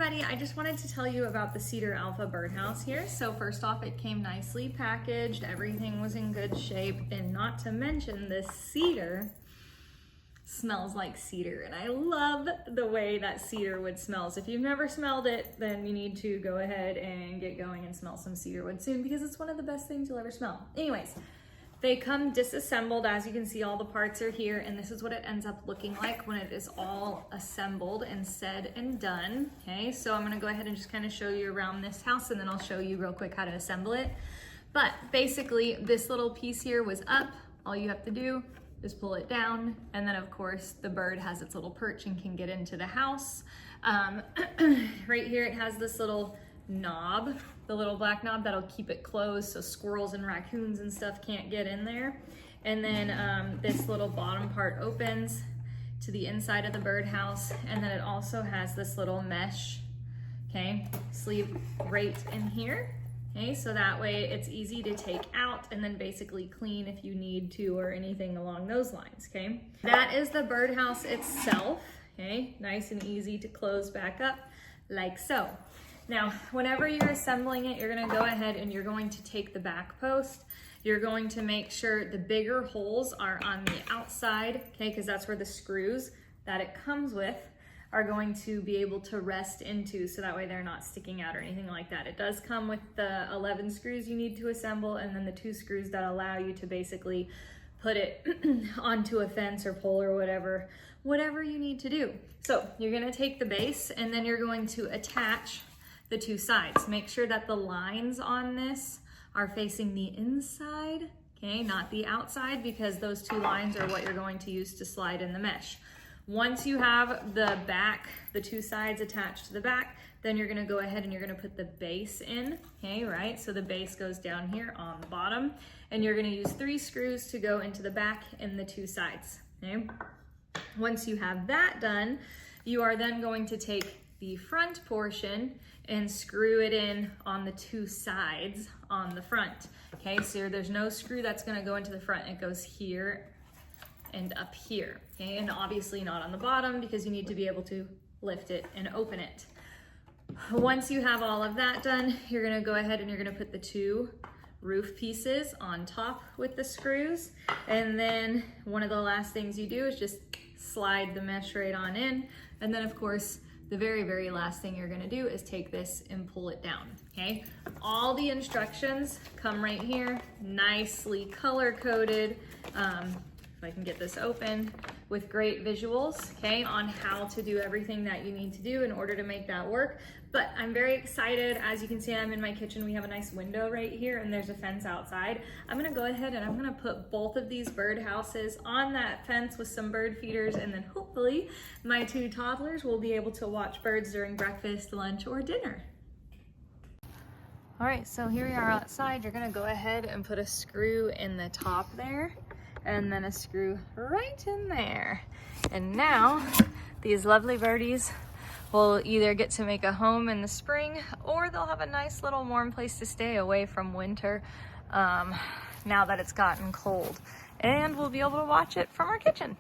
everybody, I just wanted to tell you about the CEDAR ALPHA birdhouse here. So first off, it came nicely packaged, everything was in good shape, and not to mention this cedar smells like cedar, and I love the way that cedar wood smells. If you've never smelled it, then you need to go ahead and get going and smell some cedar wood soon, because it's one of the best things you'll ever smell. Anyways, they come disassembled. As you can see, all the parts are here, and this is what it ends up looking like when it is all assembled and said and done. Okay, so I'm gonna go ahead and just kind of show you around this house, and then I'll show you real quick how to assemble it. But basically, this little piece here was up. All you have to do is pull it down, and then of course the bird has its little perch and can get into the house. Right here it has this little knob, the little black knob that'll keep it closed so squirrels and raccoons and stuff can't get in there. And then this little bottom part opens to the inside of the birdhouse, and then it also has this little mesh, okay, sleeve right in here. Okay, so that way it's easy to take out and then basically clean if you need to or anything along those lines, okay? That is the birdhouse itself, okay? Nice and easy to close back up like so. Now, whenever you're assembling it, you're gonna go ahead and you're going to take the back post. You're going to make sure the bigger holes are on the outside, okay? Because that's where the screws that it comes with are going to be able to rest into, so that way they're not sticking out or anything like that. It does come with the 11 screws you need to assemble, and then the 2 screws that allow you to basically put it onto a fence or pole or whatever you need to do. So you're gonna take the base, and then you're going to attach the 2 sides. Make sure that the lines on this are facing the inside, okay, not the outside, because those 2 lines are what you're going to use to slide in the mesh. Once you have the back, the 2 sides attached to the back, then you're gonna go ahead and you're gonna put the base in, okay, right? So the base goes down here on the bottom, and you're gonna use 3 screws to go into the back and the 2 sides, okay? Once you have that done, you are then going to take the front portion and screw it in on the 2 sides on the front, okay? So there's no screw that's gonna go into the front. It goes here and up here, okay? And obviously not on the bottom, because you need to be able to lift it and open it. Once you have all of that done, you're gonna go ahead and you're gonna put the 2 roof pieces on top with the screws. And then one of the last things you do is just slide the mesh right on in. And then of course, the very, very last thing you're gonna do is take this and pull it down, okay? All the instructions come right here, nicely color-coded. If I can get this open, with great visuals, okay, on how to do everything that you need to do in order to make that work. But I'm very excited. As you can see, I'm in my kitchen. We have a nice window right here, and there's a fence outside. I'm gonna go ahead and I'm gonna put both of these bird houses on that fence with some bird feeders, and then hopefully my 2 toddlers will be able to watch birds during breakfast, lunch, or dinner. All right, so here we are outside. You're gonna go ahead and put a screw in the top there, and then a screw right in there. And now these lovely birdies will either get to make a home in the spring, or they'll have a nice little warm place to stay away from winter now that it's gotten cold. And we'll be able to watch it from our kitchen.